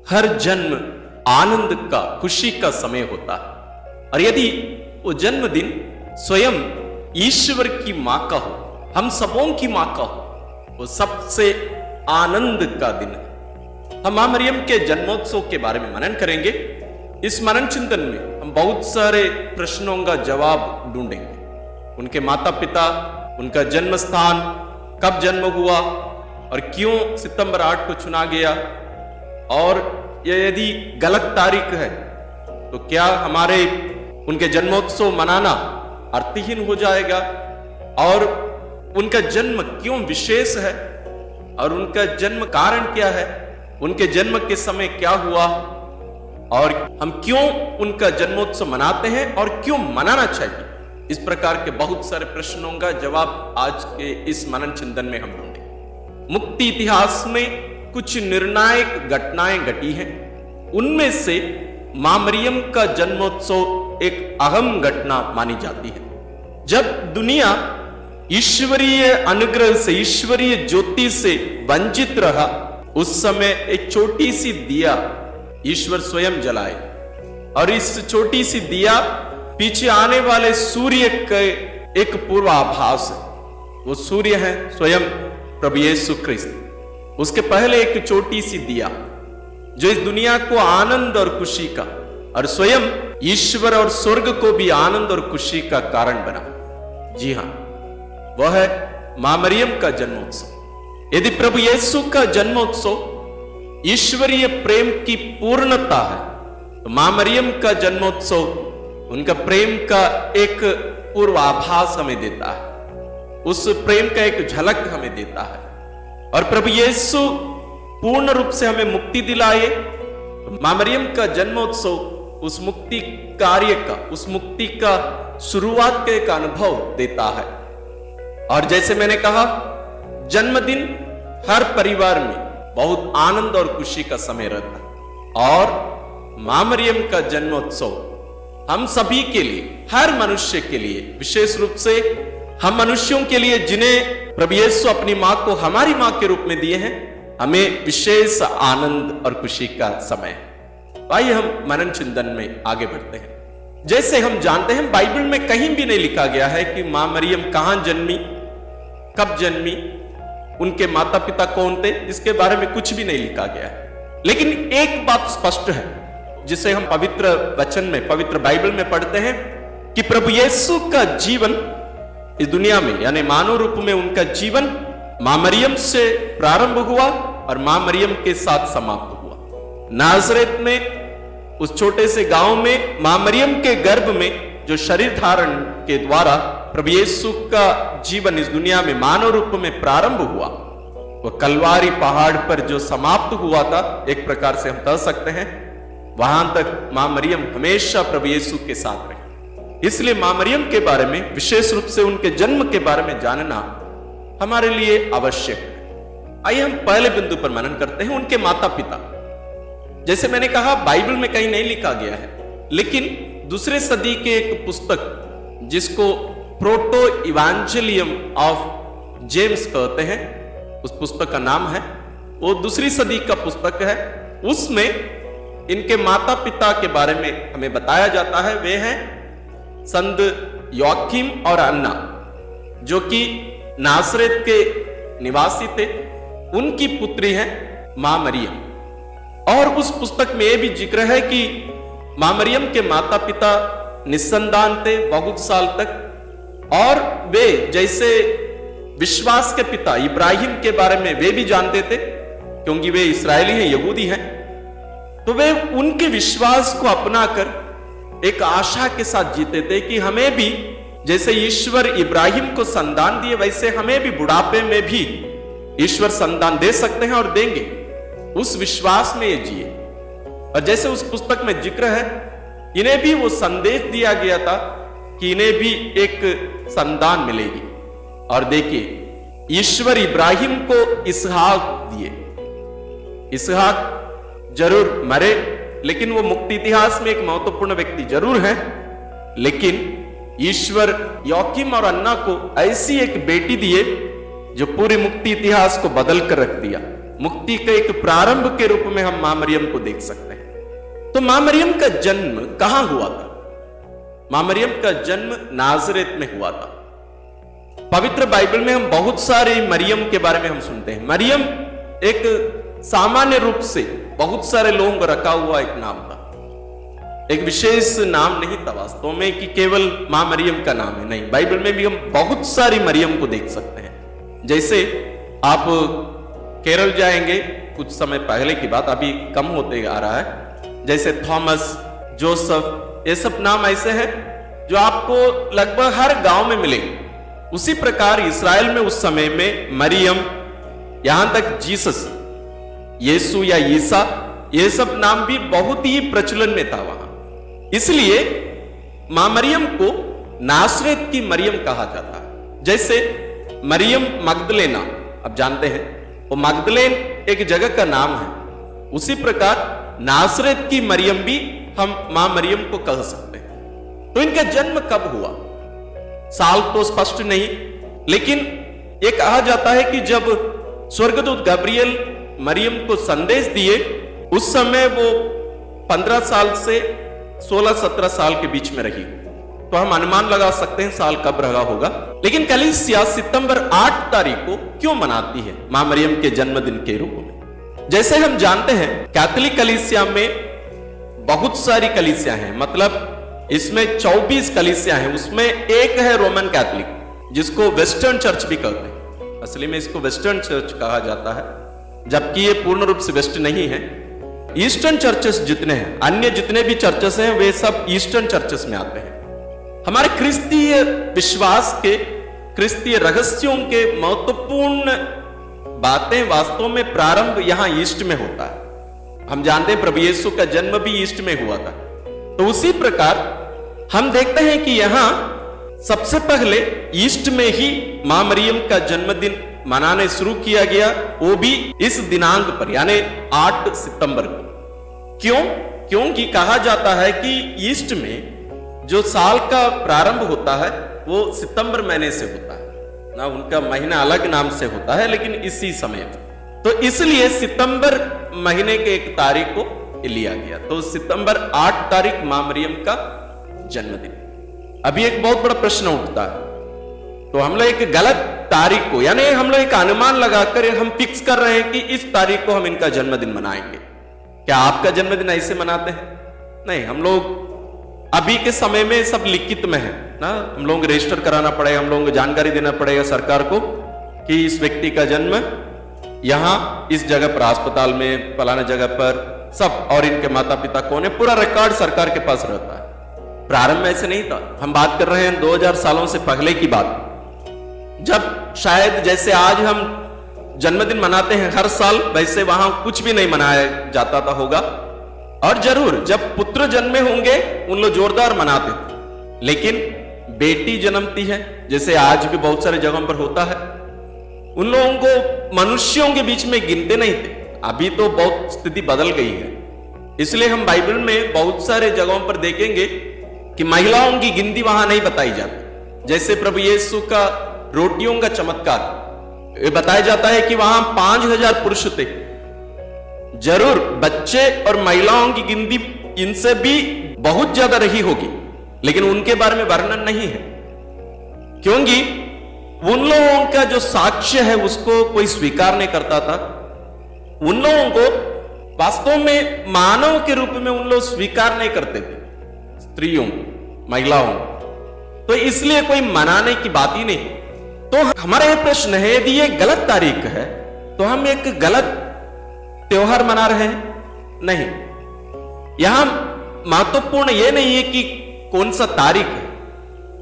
हर जन्म आनंद का, खुशी का समय होता है। और यदि वो जन्मदिन स्वयं ईश्वर की मां का हो, हम सबों की मां का हो, वो सबसे आनंद का दिन है। हम मां मरियम के जन्मोत्सव के बारे में मनन करेंगे। इस मनन चिंतन में हम बहुत सारे प्रश्नों का जवाब ढूंढेंगे। उनके माता पिता, उनका जन्म स्थान, कब जन्म हुआ और क्यों सितंबर 8 को चुना गया, और यदि गलत तारीख है तो क्या हमारे उनके जन्मोत्सव मनाना अर्थहीन हो जाएगा, और उनका जन्म क्यों विशेष है, और उनका जन्म कारण क्या है, उनके जन्म के समय क्या हुआ, और हम क्यों उनका जन्मोत्सव मनाते हैं और क्यों मनाना चाहिए। इस प्रकार के बहुत सारे प्रश्नों का जवाब आज के इस मनन चिंतन में हम ढूंढेंगे। मुक्ति इतिहास में कुछ निर्णायक घटनाएं घटी हैं, उनमें से मां मरियम का जन्मोत्सव एक अहम घटना मानी जाती है। जब दुनिया ईश्वरीय अनुग्रह से, ईश्वरीय ज्योति से वंचित रहा, उस समय एक छोटी सी दिया ईश्वर स्वयं जलाए, और इस छोटी सी दिया पीछे आने वाले सूर्य के एक पूर्वाभास है। वो सूर्य है स्वयं प्रभु यीशु ख्रिस्त। उसके पहले एक छोटी सी दिया जो इस दुनिया को आनंद और खुशी का, और स्वयं ईश्वर और स्वर्ग को भी आनंद और खुशी का कारण बना। जी हां, वह है मां मरियम का जन्मोत्सव। यदि प्रभु यीशु का जन्मोत्सव ईश्वरीय प्रेम की पूर्णता है, तो मां मरियम का जन्मोत्सव उनका प्रेम का एक पूर्वाभास हमें देता है, उस प्रेम का एक झलक हमें देता है। और प्रभु यीशु पूर्ण रूप से हमें मुक्ति दिलाए, मां मरियम का जन्मोत्सव उस मुक्ति कार्य का, उस मुक्ति का शुरुआत का एक अनुभव देता है। और जैसे मैंने कहा, जन्मदिन हर परिवार में बहुत आनंद और खुशी का समय रहता है, और मां मरियम का जन्मोत्सव हम सभी के लिए, हर मनुष्य के लिए, विशेष रूप से हम मनुष्यों के लिए जिन्हें प्रभु यीशु अपनी मां को हमारी मां के रूप में दिए हैं, हमें विशेष आनंद और खुशी का समय है। आइए हम मनन चिंतन में आगे बढ़ते हैं। जैसे हम जानते हैं, बाइबल में कहीं भी नहीं लिखा गया है कि मां मरियम कहां जन्मी, कब जन्मी, उनके माता पिता कौन थे, इसके बारे में कुछ भी नहीं लिखा गया है। लेकिन एक बात स्पष्ट है, जिसे हम पवित्र वचन में, पवित्र बाइबल में पढ़ते हैं, कि प्रभु यीशु का जीवन इस दुनिया में, यानी मानव रूप में उनका जीवन मां मरियम से प्रारंभ हुआ और मां मरियम के साथ समाप्त हुआ। नाज़रेत में, उस छोटे से गांव में, मां मरियम के गर्भ में जो शरीर धारण के द्वारा प्रभु यीशु का जीवन इस दुनिया में मानव रूप में प्रारंभ हुआ, वह कलवारी पहाड़ पर जो समाप्त हुआ था, एक प्रकार से हम कह सकते हैं, वहां तक मां मरियम हमेशा प्रभु यीशु के साथ रही। इसलिए मां मरियम के बारे में, विशेष रूप से उनके जन्म के बारे में जानना हमारे लिए आवश्यक है। आइए हम पहले बिंदु पर मनन करते हैं, उनके माता पिता। जैसे मैंने कहा, बाइबल में कहीं नहीं लिखा गया है, लेकिन दूसरे सदी के एक पुस्तक जिसको प्रोटो इवांजेलियम ऑफ जेम्स कहते हैं, उस पुस्तक का नाम है, वो दूसरी सदी का पुस्तक है। उसमें इनके माता पिता के बारे में हमें बताया जाता है। वे हैं संत योआकीम और अन्ना, जो कि नासरेत के निवासी थे। उनकी पुत्री है मां मरियम। और उस पुस्तक में यह भी जिक्र है कि मां मरियम के माता पिता निस्संतान थे बहुत साल तक, और वे जैसे विश्वास के पिता इब्राहिम के बारे में वे भी जानते थे, क्योंकि वे इस्राएली हैं, यहूदी हैं। तो वे उनके विश्वास को अपनाकर एक आशा के साथ जीते थे कि हमें भी, जैसे ईश्वर इब्राहिम को संतान दिए, वैसे हमें भी बुढ़ापे में भी ईश्वर संतान दे सकते हैं और देंगे। उस विश्वास में ये जिए। और जैसे उस पुस्तक में जिक्र है, इन्हें भी वो संदेश दिया गया था कि इन्हें भी एक संतान मिलेगी। और देखिए, ईश्वर इब्राहिम को इसहाक दिए। इसहाक जरूर मरे, लेकिन वो मुक्ति इतिहास में एक महत्वपूर्ण व्यक्ति जरूर है। लेकिन ईश्वर योआकीम और अन्ना को ऐसी एक बेटी दिए जो पूरी मुक्ति इतिहास को बदल कर रख दिया। मुक्ति के एक प्रारंभ के रूप में हम मां मरियम को देख सकते हैं। तो मां मरियम का जन्म कहां हुआ था? मां मरियम का जन्म नाजरेत में हुआ था। पवित्र बाइबल में हम बहुत सारे मरियम के बारे में हम सुनते हैं। मरियम एक सामान्य रूप से बहुत सारे लोगों को रखा हुआ एक नाम था, एक विशेष नाम नहीं था वास्तव में कि केवल मां मरियम का नाम है। नहीं, बाइबल में भी हम बहुत सारी मरियम को देख सकते हैं। जैसे आप केरल जाएंगे, कुछ समय पहले की बात, अभी कम होते आ रहा है, जैसे थॉमस, जोसेफ, ये सब नाम ऐसे हैं जो आपको लगभग हर गांव में मिलेंगे। उसी प्रकार इस्राएल में उस समय में मरियम, यहां तक जीसस, यीशु या ईसा, ये सब नाम भी बहुत ही प्रचलन में था वहां। इसलिए मां मरियम को नासरेत की मरियम कहा जाता है। जैसे मरियम मगदलेना, आप जानते हैं वो मगदलेन एक जगह का नाम है, उसी प्रकार नासरेत की मरियम भी हम मां मरियम को कह सकते हैं। तो इनका जन्म कब हुआ, साल तो स्पष्ट नहीं, लेकिन यह कहा जाता है कि जब स्वर्गदूत गब्रियल मरियम को संदेश दिए, उस समय वो 15 साल से 16-17 साल के बीच में रही। तो हम अनुमान लगा सकते हैं साल कब रहा होगा। लेकिन कलीसिया सितंबर 8 तारीख को क्यों मनाती है मां मरियम के जन्मदिन के रूप में? जैसे हम जानते हैं कैथोलिक कलीसिया में बहुत सारी कलीसिया हैं, मतलब इसमें 24 कलीसिया हैं, उसमें एक है रोमन कैथोलिक, जिसको वेस्टर्न चर्च भी कहते हैं। असली में इसको वेस्टर्न चर्च कहा जाता है, जबकि ये पूर्ण रूप से वेस्ट नहीं है। ईस्टर्न चर्चेस जितने हैं, अन्य जितने भी चर्चेस हैं, वे सब ईस्टर्न चर्चेस में आते हैं। हमारे क्रिस्तीय विश्वास के, क्रिस्तीय रहस्यों के महत्वपूर्ण बातें वास्तव में प्रारंभ यहां ईस्ट में होता है। हम जानते हैं प्रभु यीशु का जन्म भी ईस्ट में हुआ था। तो उसी प्रकार हम देखते हैं कि यहां सबसे पहले ईस्ट में ही मां मरियम का जन्मदिन मनाने शुरू किया गया, वो भी इस दिनांक पर, यानी 8 सितंबर को। क्यों? क्योंकि कहा जाता है कि ईस्ट में जो साल का प्रारंभ होता है वो सितंबर महीने से होता है ना, उनका महीना अलग नाम से होता है, लेकिन इसी समय तो इसलिए सितंबर महीने के 1 तारीख को लिया गया। तो सितंबर 8 तारीख मां मरियम का जन्मदिन। अभी एक बहुत बड़ा प्रश्न उठता है, तो हम लोग एक गलत तारीख को, यानी हम लोग एक अनुमान लगाकर हम फिक्स कर रहे हैं कि इस तारीख को हम इनका जन्मदिन मनाएंगे। क्या आपका जन्मदिन ऐसे मनाते हैं? नहीं, हम लोग अभी के समय में सब लिखित में है ना, हम लोगों को रजिस्टर कराना पड़ेगा, हम लोगों को जानकारी देना पड़ेगा सरकार को कि इस व्यक्ति का जन्म यहां इस जगह पर, अस्पताल में, फलाने जगह पर, सब, और इनके माता पिता कौन है, पूरा रिकॉर्ड सरकार के पास रहता है। प्रारंभ में ऐसे नहीं था। हम बात कर रहे हैं 2000 सालों से पहले की बात, जब शायद जैसे आज हम जन्मदिन मनाते हैं हर साल, वैसे वहां कुछ भी नहीं मनाया जाता था होगा। और जरूर जब पुत्र जन्मे होंगे उन लोग जोरदार मनाते थे, लेकिन बेटी जन्मती है, जैसे आज भी बहुत सारे जगहों पर होता है, उन लोगों को मनुष्यों के बीच में गिनते नहीं थे। अभी तो बहुत स्थिति बदल गई है, इसलिए हम बाइबल में बहुत सारे जगहों पर देखेंगे कि महिलाओं की गिनती वहां नहीं बताई जाती। जैसे प्रभु यीशु का रोटियों का चमत्कार, ये बताया जाता है कि वहां 5000 पुरुष थे। जरूर बच्चे और महिलाओं की गिनती इनसे भी बहुत ज्यादा रही होगी, लेकिन उनके बारे में वर्णन नहीं है, क्योंकि उन लोगों का जो साक्ष्य है उसको कोई स्वीकार नहीं करता था। उन लोगों को वास्तव में मानव के रूप में उन लोग स्वीकार नहीं करते थे, स्त्रियों, महिलाओं। तो इसलिए कोई मनाने की बात ही नहीं। तो हमारा यह प्रश्न है, यदि ये गलत तारीख है तो हम एक गलत त्योहार मना रहे हैं? नहीं, यहां महत्वपूर्ण यह नहीं है कि कौन सा तारीख है,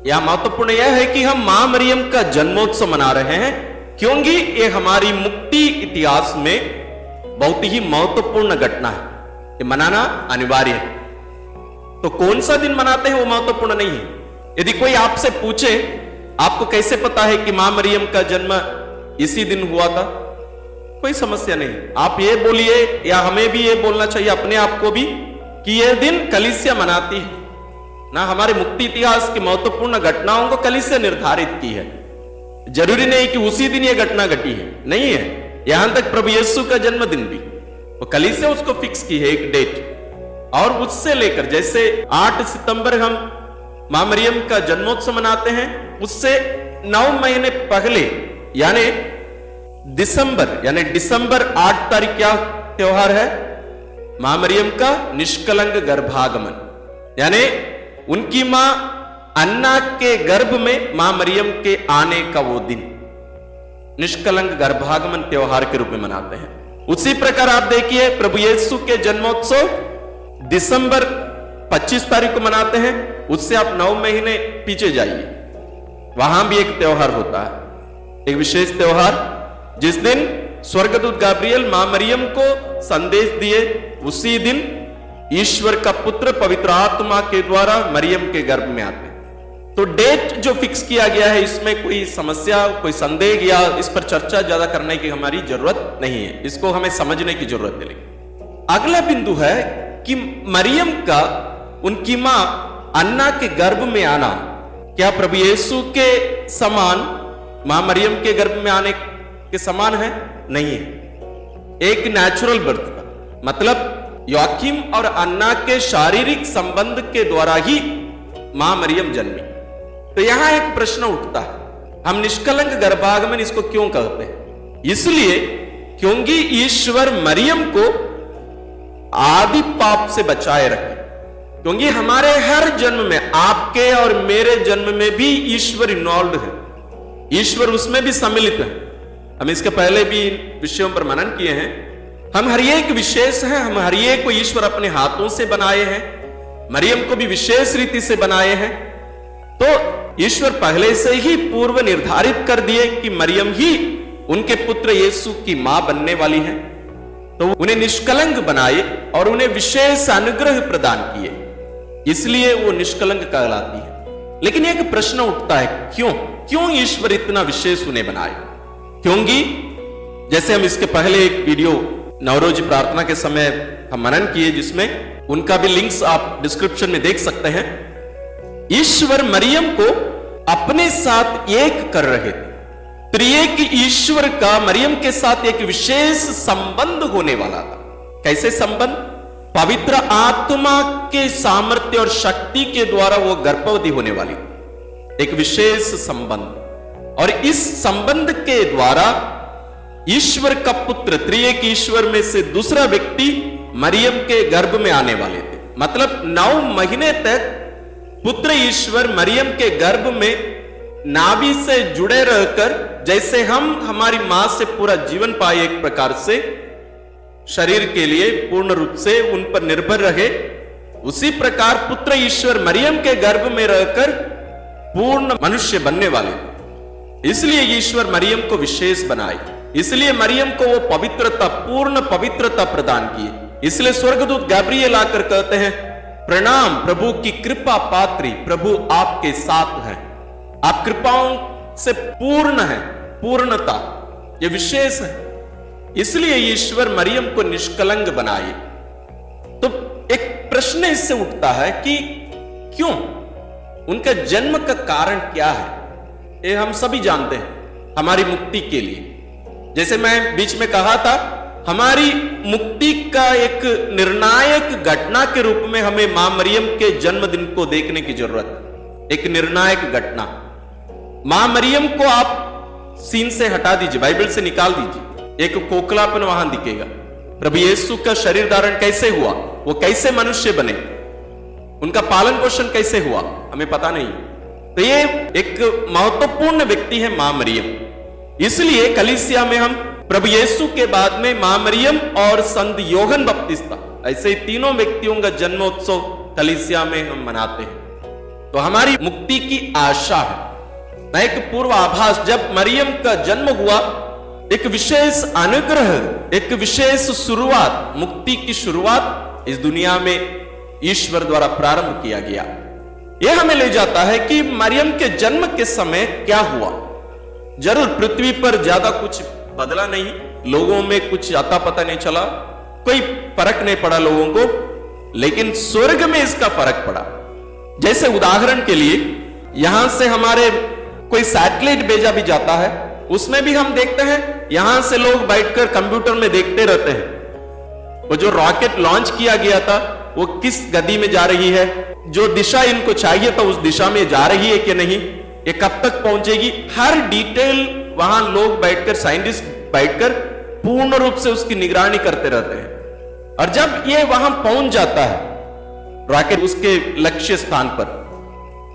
यहां महत्वपूर्ण यह है कि हम मां मरियम का जन्मोत्सव मना रहे हैं, क्योंकि ये हमारी मुक्ति इतिहास में बहुत ही महत्वपूर्ण घटना है, ये मनाना अनिवार्य है। तो कौन सा दिन मनाते हैं वो महत्वपूर्ण नहीं है। यदि कोई आपसे पूछे आपको कैसे पता है कि मां मरियम का जन्म इसी दिन हुआ था, कोई समस्या नहीं। आप ये बोलिए, या हमें भी ये बोलना चाहिए अपने आप को भी, कि यह दिन कलीसिया मनाती है ना, हमारे मुक्ति इतिहास की महत्वपूर्ण घटनाओं को कलीसिया निर्धारित की है। जरूरी नहीं कि उसी दिन यह घटना घटी है, नहीं है। यहां तक प्रभु यीशु का जन्मदिन भी वो कलीसिया उसको फिक्स की है एक डेट, और उससे लेकर जैसे 8 सितंबर हम मां मरियम का जन्मोत्सव मनाते हैं, उससे 9 महीने पहले यानी दिसंबर 8 तारीख क्या त्योहार है? मां मरियम का निष्कलंक गर्भागमन, यानी उनकी मां अन्ना के गर्भ में मां मरियम के आने का वो दिन निष्कलंक गर्भागमन त्योहार के रूप में मनाते हैं। उसी प्रकार आप देखिए प्रभु यीशु के जन्मोत्सव दिसंबर 25 तारीख को मनाते हैं, उससे आप 9 महीने पीछे जाइए, वहां भी एक त्योहार होता है, एक विशेष त्योहार जिस दिन स्वर्गदूत गाब्रियल मां मरियम को संदेश दिए, उसी दिन ईश्वर का पुत्र पवित्र आत्मा के द्वारा मरियम के गर्भ में आते हैं। तो डेट जो फिक्स किया गया है, इसमें कोई समस्या, कोई संदेह या इस पर चर्चा ज्यादा करने की हमारी जरूरत नहीं है, इसको हमें समझने की जरूरत है। अगला बिंदु है कि मरियम का उनकी मां अन्ना के गर्भ में आना क्या प्रभु यीशु के समान, मां मरियम के गर्भ में आने के समान है? नहीं है। एक नेचुरल बर्थ था, मतलब योआकीम और अन्ना के शारीरिक संबंध के द्वारा ही मां मरियम जन्मी। तो यहां एक प्रश्न उठता है, हम निष्कलंक गर्भागमन इसको क्यों कहते हैं? इसलिए क्योंकि ईश्वर मरियम को आदि पाप से बचाए रखे, क्योंकि हमारे हर जन्म में, आपके और मेरे जन्म में भी ईश्वर इन्वॉल्व है, ईश्वर उसमें भी सम्मिलित है। हम इसके पहले भी विषयों पर मनन किए हैं। हम हर एक विशेष हैं, हम हर एक को ईश्वर अपने हाथों से बनाए हैं, मरियम को भी विशेष रीति से बनाए हैं। तो ईश्वर पहले से ही पूर्व निर्धारित कर दिए कि मरियम ही उनके पुत्र यीशु की मां बनने वाली है, तो उन्हें निष्कलंक बनाए और उन्हें विशेष अनुग्रह प्रदान किए, इसलिए वो निष्कलंक कहलाती है। लेकिन एक प्रश्न उठता है, क्यों ईश्वर इतना विशेष उन्हें बनाए? क्योंकि जैसे हम इसके पहले एक वीडियो नवरोज प्रार्थना के समय हम मनन किए, जिसमें उनका भी लिंक्स आप डिस्क्रिप्शन में देख सकते हैं। ईश्वर मरियम को अपने साथ एक कर रहे थे। त्रिएक ईश्वर का मरियम के साथ एक विशेष संबंध होने वाला था। कैसे संबंध? पवित्र आत्मा के सामर्थ्य और शक्ति के द्वारा वो गर्भवती होने वाली थी, एक विशेष संबंध। और इस संबंध के द्वारा ईश्वर का पुत्र, त्रिएक ईश्वर में से दूसरा व्यक्ति मरियम के गर्भ में आने वाले थे। मतलब 9 महीने तक पुत्र ईश्वर मरियम के गर्भ में नाभि से जुड़े रहकर, जैसे हम हमारी मां से पूरा जीवन पाए, एक प्रकार से शरीर के लिए पूर्ण रूप से उन पर निर्भर रहे, उसी प्रकार पुत्र ईश्वर मरियम के गर्भ में रहकर पूर्ण मनुष्य बनने वाले थे। इसलिए ईश्वर मरियम को विशेष बनाए, इसलिए मरियम को वो पवित्रता, पूर्ण पवित्रता प्रदान किए। इसलिए स्वर्गदूत गैब्रियल आकर कहते हैं, प्रणाम प्रभु की कृपा पात्री, प्रभु आपके साथ हैं, आप कृपाओं से पूर्ण हैं, पूर्णता ये विशेष है। इसलिए ईश्वर मरियम को निष्कलंक बनाए। तो एक प्रश्न इससे उठता है कि क्यों, उनका जन्म का कारण क्या है? ये हम सभी जानते हैं, हमारी मुक्ति के लिए। जैसे मैं बीच में कहा था, हमारी मुक्ति का एक निर्णायक घटना के रूप में हमें मां मरियम के जन्मदिन को देखने की जरूरत है। एक निर्णायक घटना। मां मरियम को आप सीन से हटा दीजिए, बाइबल से निकाल दीजिए, एक खोखलापन वहां दिखेगा। प्रभु यीशु का शरीर धारण कैसे हुआ, वो कैसे मनुष्य बने, उनका पालन पोषण कैसे हुआ, हमें पता नहीं। तो ये एक महत्वपूर्ण व्यक्ति है मां मरियम। इसलिए कलीसिया में हम प्रभु यीशु के बाद में मां मरियम और संत योहन बपतिस्ता, ऐसे ही तीनों व्यक्तियों का जन्मोत्सव कलीसिया में हम मनाते हैं। तो हमारी मुक्ति की आशा है, एक पूर्वाभास। जब मरियम का जन्म हुआ, एक विशेष अनुग्रह, एक विशेष शुरुआत, मुक्ति की शुरुआत इस दुनिया में ईश्वर द्वारा प्रारंभ किया गया। यह हमें ले जाता है कि मरियम के जन्म के समय क्या हुआ। जरूर पृथ्वी पर ज्यादा कुछ बदला नहीं, लोगों में कुछ आता पता नहीं चला, कोई फर्क नहीं पड़ा लोगों को, लेकिन स्वर्ग में इसका फर्क पड़ा। जैसे उदाहरण के लिए, यहां से हमारे कोई सैटेलाइट भेजा भी जाता है उसमें भी हम देखते हैं यहां से लोग बैठकर कंप्यूटर में देखते रहते हैं वो जो रॉकेट लॉन्च किया गया था वो किस गति में जा रही है, जो दिशा इनको चाहिए था उस दिशा में जा रही है कि नहीं, ये कब तक पहुंचेगी, हर डिटेल वहां लोग बैठकर, साइंटिस्ट बैठकर पूर्ण रूप से उसकी निगरानी करते रहते हैं। और जब ये वहां पहुंच जाता है रॉकेट उसके लक्ष्य स्थान पर,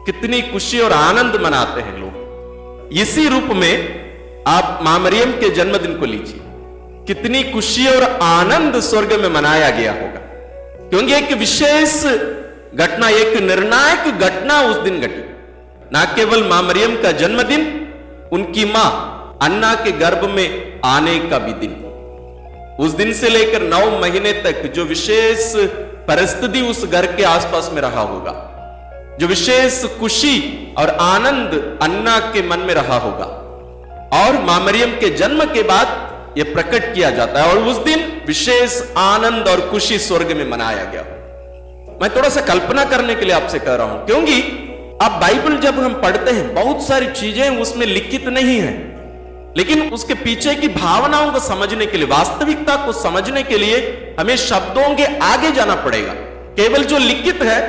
कितनी खुशी और आनंद मनाते हैं लोग। इसी रूप में आप मां मरियम के जन्मदिन को लीजिए, कितनी खुशी और आनंद स्वर्ग में मनाया गया होगा, क्योंकि एक विशेष घटना, एक निर्णायक घटना उस दिन घटी। ना केवल मां मरियम का जन्मदिन, उनकी मां अन्ना के गर्भ में आने का भी दिन, उस दिन से लेकर 9 महीने तक जो विशेष परिस्थिति उस घर के आसपास में रहा होगा, जो विशेष खुशी और आनंद अन्ना के मन में रहा होगा, और मां मरियम के जन्म के बाद यह प्रकट किया जाता है और उस दिन विशेष आनंद और खुशी स्वर्ग में मनाया गया। मैं थोड़ा सा कल्पना करने के लिए आपसे कह रहा हूं, क्योंकि अब बाइबल जब हम पढ़ते हैं बहुत सारी चीजें उसमें लिखित नहीं है, लेकिन उसके पीछे की भावनाओं को समझने के लिए, वास्तविकता को समझने के लिए हमें शब्दों के आगे जाना पड़ेगा। केवल जो लिखित है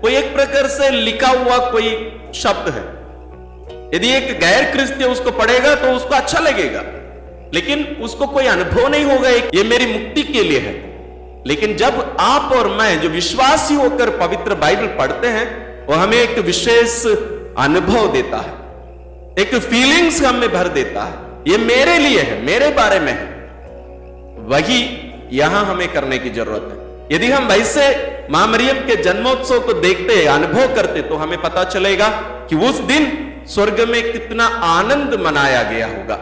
वो एक प्रकार से लिखा हुआ कोई शब्द है। यदि एक गैर क्रिस्तीय उसको पढ़ेगा तो उसको अच्छा लगेगा, लेकिन उसको कोई अनुभव नहीं होगा ये मेरी मुक्ति के लिए है। लेकिन जब आप और मैं जो विश्वासी होकर पवित्र बाइबल पढ़ते हैं, वो हमें एक विशेष अनुभव देता है, एक फीलिंग्स हमें भर देता है, ये मेरे लिए है, मेरे बारे में है। वही यहां हमें करने की जरूरत है। यदि हम वैसे मां मरियम के जन्मोत्सव को देखते, अनुभव करते, तो हमें पता चलेगा कि उस दिन स्वर्ग में कितना आनंद मनाया गया होगा।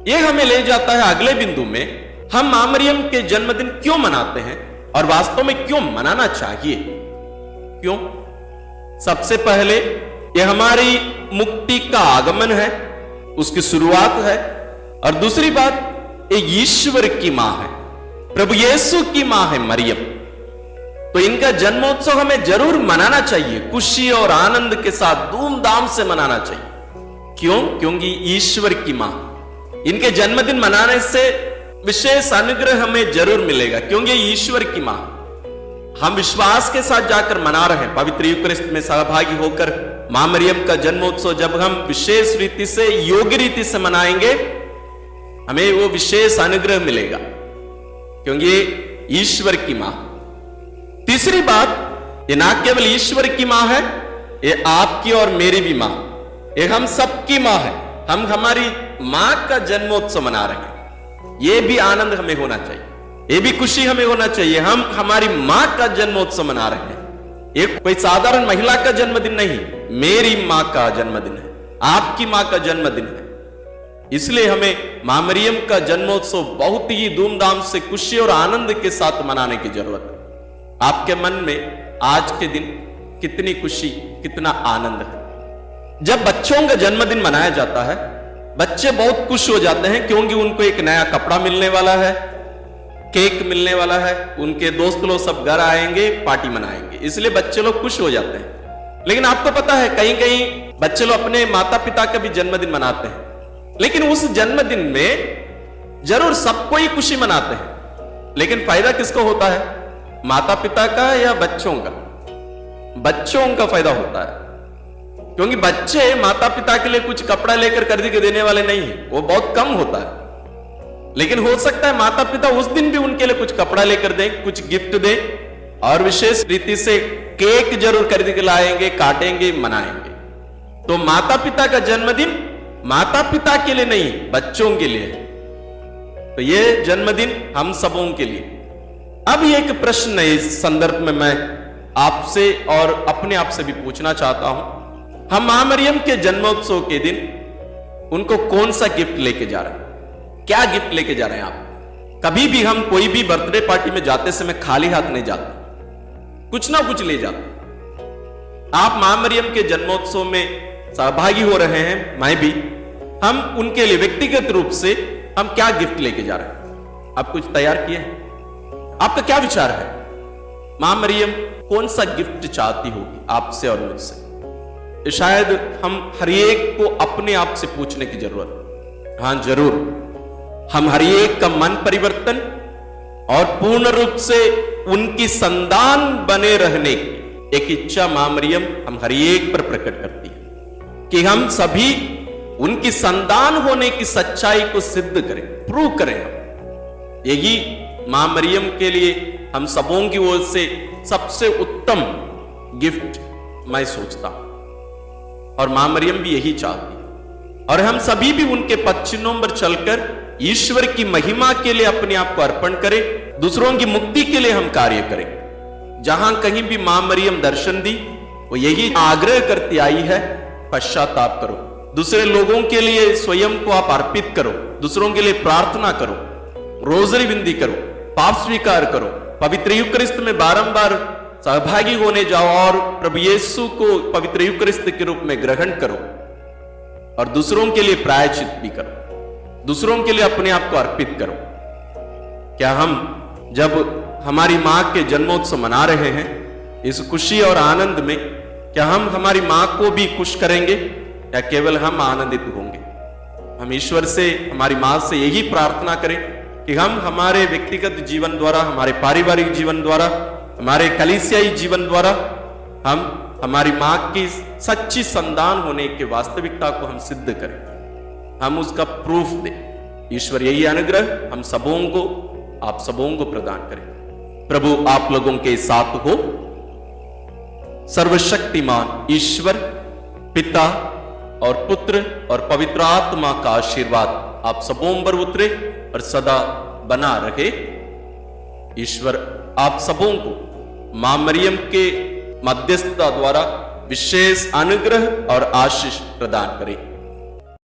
यह हमें ले जाता है अगले बिंदु में, हम मां मरियम के जन्मदिन क्यों मनाते हैं और वास्तव में क्यों मनाना चाहिए। क्यों? सबसे पहले यह हमारी मुक्ति का आगमन है, उसकी शुरुआत है, और दूसरी बात ये ईश्वर की मां है, प्रभु यीशु की मां है मरियम। तो इनका जन्मोत्सव हमें जरूर मनाना चाहिए, खुशी और आनंद के साथ धूमधाम से मनाना चाहिए। क्यों? क्योंकि ईश्वर की मां, इनके जन्मदिन मनाने से विशेष अनुग्रह हमें जरूर मिलेगा, क्योंकि ईश्वर की मां। हम विश्वास के साथ जाकर मना रहे हैं, पवित्र यूकरिस्ट में सहभागी होकर मां मरियम का जन्मोत्सव जब हम विशेष रीति से, योग्य रीति से मनाएंगे, हमें वो विशेष अनुग्रह मिलेगा, क्योंकि ये ईश्वर की मां। तीसरी बात, ये ना केवल ईश्वर की मां है, ये आपकी और मेरी भी मां, ये हम सबकी मां है। हम हमारी मां का जन्मोत्सव मना रहे हैं, ये भी आनंद हमें होना चाहिए, ये भी खुशी हमें होना चाहिए। हम हमारी मां का जन्मोत्सव मना रहे हैं, ये कोई साधारण महिला का जन्मदिन नहीं, मेरी मां का जन्मदिन है, आपकी मां का जन्मदिन है। इसलिए हमें मां मरियम का जन्मोत्सव बहुत ही धूमधाम से, खुशी और आनंद के साथ मनाने की जरूरत है। आपके मन में आज के दिन कितनी खुशी, कितना आनंद है? जब बच्चों का जन्मदिन मनाया जाता है, बच्चे बहुत खुश हो जाते हैं, क्योंकि उनको एक नया कपड़ा मिलने वाला है, केक मिलने वाला है, उनके दोस्त लोग सब घर आएंगे, पार्टी मनाएंगे, इसलिए बच्चे लोग खुश हो जाते हैं। लेकिन आपको पता है कहीं कहीं बच्चे लोग अपने माता पिता का भी जन्मदिन मनाते हैं, लेकिन उस जन्मदिन में जरूर सबको ही खुशी मनाते हैं, लेकिन फायदा किसको होता है? माता पिता का या बच्चों का? बच्चों का फायदा होता है, क्योंकि बच्चे माता पिता के लिए कुछ कपड़ा लेकर खरीद के देने वाले नहीं है, वो बहुत कम होता है। लेकिन हो सकता है माता पिता उस दिन भी उनके लिए कुछ कपड़ा लेकर दें, कुछ गिफ्ट दें, और विशेष रीति से केक जरूर खरीद के लाएंगे, काटेंगे, मनाएंगे। तो माता पिता का जन्मदिन माता पिता के लिए नहीं, बच्चों के लिए। तो ये जन्मदिन हम सबों के लिए। अब ये एक प्रश्न है, इस संदर्भ में मैं आपसे और अपने आप से भी पूछना चाहता हूं, हम मां मरियम के जन्मोत्सव के दिन उनको कौन सा गिफ्ट लेके जा रहे हैं? क्या गिफ्ट लेके जा रहे हैं आप? कभी भी हम कोई भी बर्थडे पार्टी में जाते समय खाली हाथ नहीं जाते, कुछ ना कुछ ले जाते। आप मां मरियम के जन्मोत्सव में सहभागी हो रहे हैं, मैं भी। हम उनके लिए व्यक्तिगत रूप से हम क्या गिफ्ट लेके जा रहे हैं? आप कुछ तैयार किए हैं? आपका क्या विचार है? मां मरियम कौन सा गिफ्ट चाहती होगी आपसे और मुझसे? शायद हम हर एक को अपने आप से पूछने की जरूरत है। हाँ जरूर, हम हर एक का मन परिवर्तन और पूर्ण रूप से उनकी संतान बने रहने की एक इच्छा मां मरियम हम हर एक पर प्रकट करती है कि हम सभी उनकी संतान होने की सच्चाई को सिद्ध करें, प्रूव करें। हम यही मां मरियम के लिए हम सबों की ओर से सबसे उत्तम गिफ्ट मैं सोचता हूं, और मां मरियम भी यही चाहती है। और हम सभी भी उनके पद चिन्हों पर चलकर ईश्वर की महिमा के लिए अपने आप को अर्पण करें, दूसरों की मुक्ति के लिए हम कार्य करें। जहां कहीं भी मां मरियम दर्शन दी, वो यही आग्रह करती आई है, पश्चाताप करो, दूसरे लोगों के लिए स्वयं को आप अर्पित करो, दूसरों के लिए प्रार्थना करो, रोजरी विनती करो, पाप स्वीकार करो, पवित्र यूकरिस्त में बारंबार सहभागी होने जाओ और प्रभु यीशु को पवित्र यूकरिस्त के रूप में ग्रहण करो, और दूसरों के लिए प्रायश्चित भी करो, दूसरों के लिए अपने आप को अर्पित करो। क्या हम जब हमारी मां के जन्मोत्सव मना रहे हैं, इस खुशी और आनंद में क्या हम हमारी मां को भी खुश करेंगे या केवल हम आनंदित होंगे? हम ईश्वर से, हमारी मां से यही प्रार्थना करें कि हम हमारे व्यक्तिगत जीवन द्वारा, हमारे पारिवारिक जीवन द्वारा, हमारे कलीसियाई जीवन द्वारा हम हमारी मां की सच्ची संतान होने की वास्तविकता को हम सिद्ध करें, हम उसका प्रूफ दें। ईश्वर यही अनुग्रह हम सबों को, आप सबों को प्रदान करें। प्रभु आप लोगों के साथ हो। सर्वशक्तिमान ईश्वर पिता और पुत्र और पवित्र आत्मा का आशीर्वाद आप सबों पर उतरे और सदा बना रहे। ईश्वर आप सबों को मां मरियम के मध्यस्थता द्वारा विशेष अनुग्रह और आशीष प्रदान करे।